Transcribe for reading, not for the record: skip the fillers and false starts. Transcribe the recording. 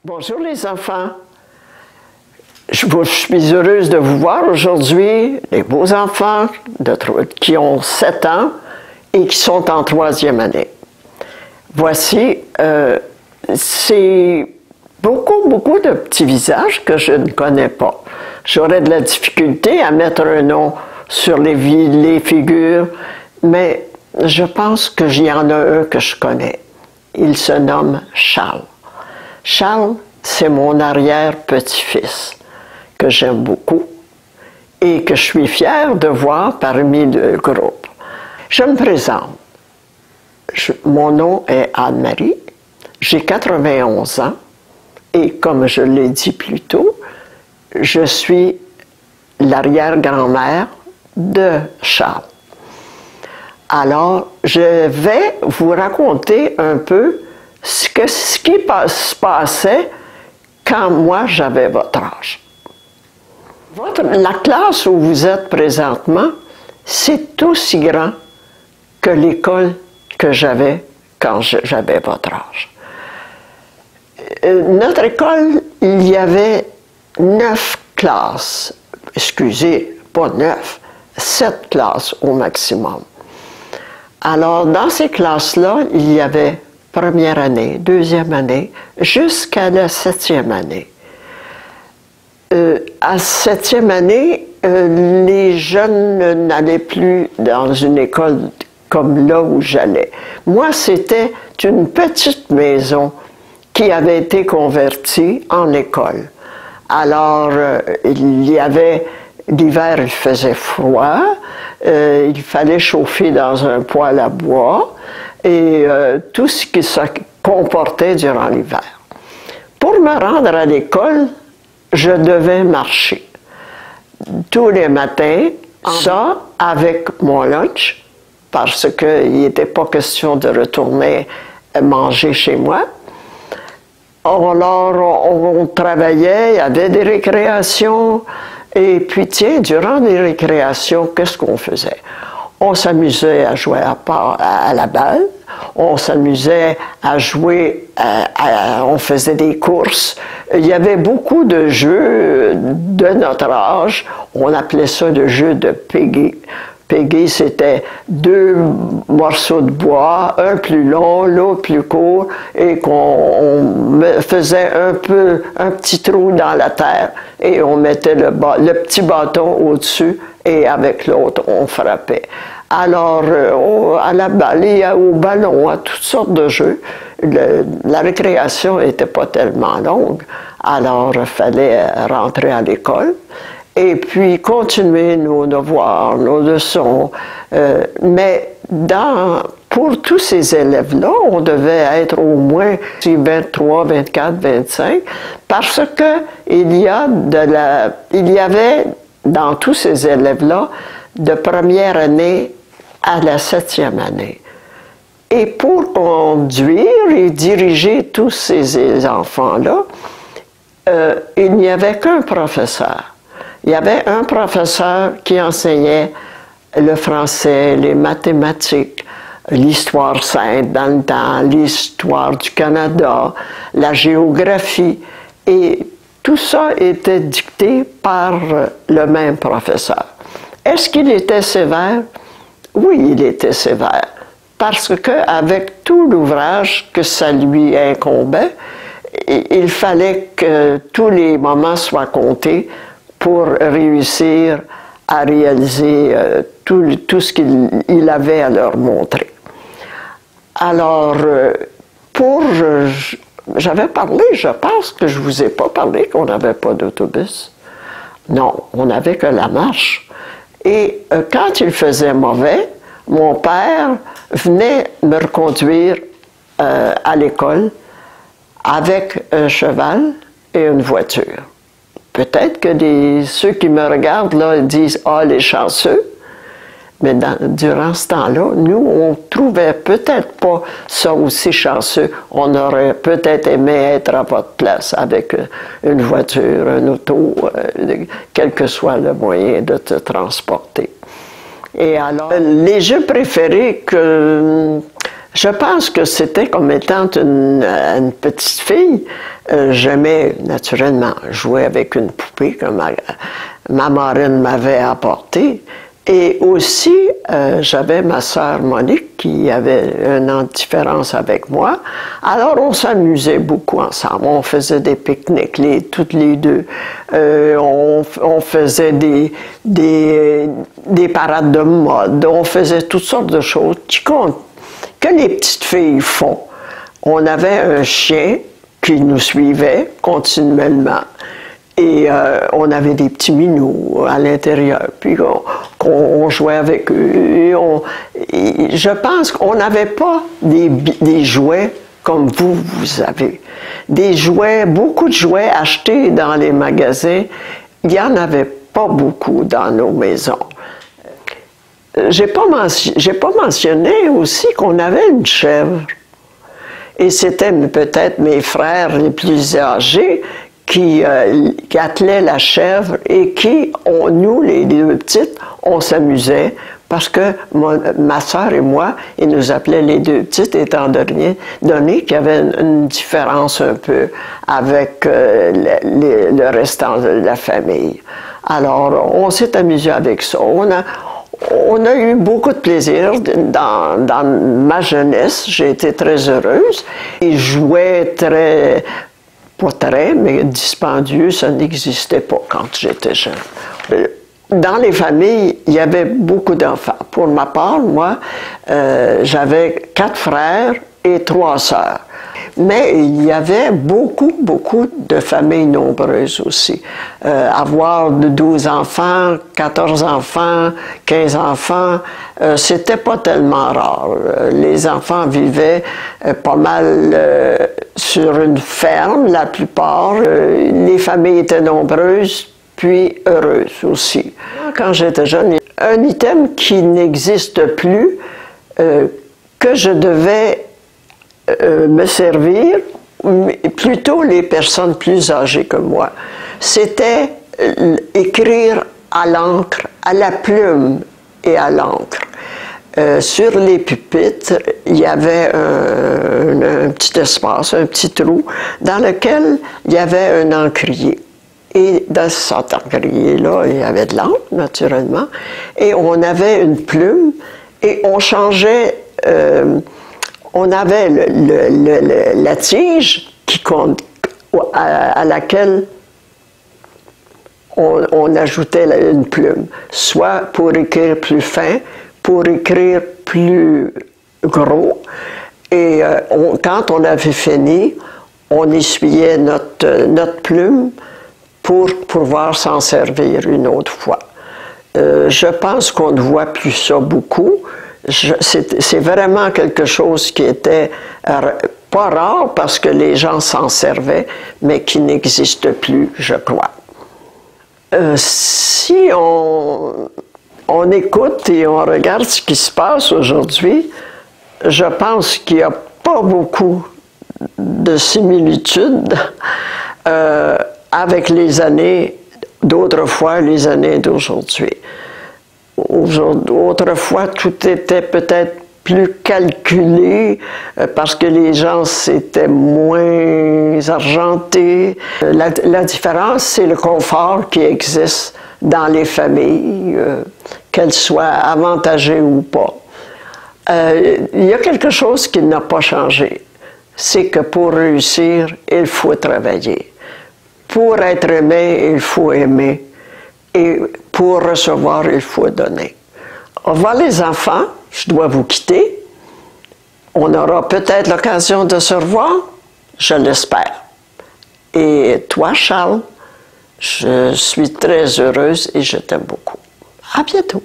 Bonjour les enfants. Je suis heureuse de vous voir aujourd'hui, les beaux enfants qui ont 7 ans et qui sont en 3e année. Voici, c'est beaucoup de petits visages que je ne connais pas. J'aurais de la difficulté à mettre un nom sur les figures, mais je pense qu'il y en a un que je connais. Il se nomme Charles. Charles, c'est mon arrière-petit-fils, que j'aime beaucoup et que je suis fière de voir parmi le groupe. Je me présente. Mon nom est Anne-Marie, j'ai 91 ans et comme je l'ai dit plus tôt, je suis l'arrière-grand-mère de Charles. Alors, je vais vous raconter un peu ce qui se passait quand moi j'avais votre âge. La classe où vous êtes présentement, c'est aussi grand que l'école que j'avais quand j'avais votre âge. Notre école, il y avait 9 classes, excusez, pas 9, 7 classes au maximum. Alors, dans ces classes-là, il y avait première année, 2e année, jusqu'à la 7e année. À 7e année, les jeunes n'allaient plus dans une école comme là où j'allais. Moi, c'était une petite maison qui avait été convertie en école. Alors, il y avait, l'hiver, il faisait froid, il fallait chauffer dans un poêle à bois, et tout ce qui se comportait durant l'hiver. Pour me rendre à l'école, je devais marcher. Tous les matins, ça avec mon lunch, parce qu'il n'était pas question de retourner manger chez moi. Alors, on travaillait, il y avait des récréations, et puis tiens, durant les récréations, qu'est-ce qu'on faisait? On s'amusait à jouer à la balle, on s'amusait à jouer, on faisait des courses. Il y avait beaucoup de jeux de notre âge, on appelait ça le jeu de Peggy. Peggy, c'était 2 morceaux de bois, un plus long, l'autre plus court, et qu'on faisait un petit trou dans la terre, et on mettait le petit bâton au-dessus, et avec l'autre, on frappait. Alors, à la balle, au ballon, à toutes sortes de jeux, la récréation n'était pas tellement longue, alors il fallait rentrer à l'école. Et puis continuer nos devoirs, nos leçons. Mais pour tous ces élèves-là, on devait être au moins 23, 24, 25, parce qu'il y avait dans tous ces élèves-là de première année à la 7e année. Et pour conduire et diriger tous ces enfants-là, il n'y avait qu'un professeur. Il y avait un professeur qui enseignait le français, les mathématiques, l'histoire sainte dans le temps, l'histoire du Canada, la géographie. Et tout ça était dicté par le même professeur. Est-ce qu'il était sévère? Oui, il était sévère. Parce qu'avec tout l'ouvrage que ça lui incombait, il fallait que tous les moments soient comptés pour réussir à réaliser tout ce qu'il avait à leur montrer. Alors, j'avais parlé, je pense que je ne vous ai pas parlé qu'on n'avait pas d'autobus. Non, on n'avait que la marche. Et quand il faisait mauvais, mon père venait me reconduire à l'école avec un cheval et une voiture. Peut-être que ceux qui me regardent là disent « Ah, les chanceux », mais durant ce temps-là, nous, on trouvait peut-être pas ça aussi chanceux. On aurait peut-être aimé être à votre place avec une voiture, un auto, quel que soit le moyen de te transporter. Et alors, les jeux préférés que Je pense que c'était comme étant une petite fille. J'aimais naturellement jouer avec une poupée que ma marraine m'avait apportée. Et aussi, j'avais ma sœur Monique qui avait un an de différence avec moi. Alors, on s'amusait beaucoup ensemble. On faisait des pique-niques, toutes les deux. On faisait des parades de mode. On faisait toutes sortes de choses que les petites filles font. On avait un chien qui nous suivait continuellement. Et on avait des petits minous à l'intérieur, puis on jouait avec eux. Et je pense qu'on n'avait pas des jouets comme vous avez. Des jouets, beaucoup de jouets achetés dans les magasins, il n'y en avait pas beaucoup dans nos maisons. J'ai pas mentionné aussi qu'on avait une chèvre. Et c'était peut-être mes frères les plus âgés qui attelaient la chèvre et nous, les deux petites, on s'amusait parce que ma sœur et moi, ils nous appelaient les deux petites étant donné qu'il y avait une différence un peu avec le restant de la famille. Alors, on s'est amusé avec ça. On a eu beaucoup de plaisir dans ma jeunesse. J'ai été très heureuse. Ils jouaient pas très, mais dispendieux, ça n'existait pas quand j'étais jeune. Dans les familles, il y avait beaucoup d'enfants. Pour ma part, moi, j'avais 4 frères et 3 sœurs. Mais il y avait beaucoup de familles nombreuses aussi. Avoir de 12 enfants, 14 enfants, 15 enfants, c'était pas tellement rare. Les enfants vivaient pas mal sur une ferme, la plupart. Les familles étaient nombreuses, puis heureuses aussi. Quand j'étais jeune, un item qui n'existe plus, que je devais me servir, plutôt les personnes plus âgées que moi, c'était écrire à l'encre, à la plume et à l'encre. Sur les pupitres, il y avait un petit espace, un petit trou, dans lequel il y avait un encrier. Et dans cet encrier-là, il y avait de l'encre, naturellement, et on avait une plume, et on changeait... on avait la tige à laquelle on ajoutait une plume, soit pour écrire plus fin, pour écrire plus gros. Et quand on avait fini, on essuyait notre plume pour pouvoir s'en servir une autre fois. Je pense qu'on ne voit plus ça beaucoup. C'est vraiment quelque chose qui était pas rare parce que les gens s'en servaient, mais qui n'existe plus, je crois. Si on écoute et on regarde ce qui se passe aujourd'hui, je pense qu'il n'y a pas beaucoup de similitudes avec les années d'autrefois, les années d'aujourd'hui. Autrefois, tout était peut-être plus calculé parce que les gens étaient moins argentés. La différence, c'est le confort qui existe dans les familles, qu'elles soient avantagées ou pas. Il y a quelque chose qui n'a pas changé. C'est que pour réussir, il faut travailler. Pour être aimé, il faut aimer. Et pour recevoir, il faut donner. Au revoir les enfants, je dois vous quitter. On aura peut-être l'occasion de se revoir, je l'espère. Et toi, Charles, je suis très heureuse et je t'aime beaucoup. À bientôt.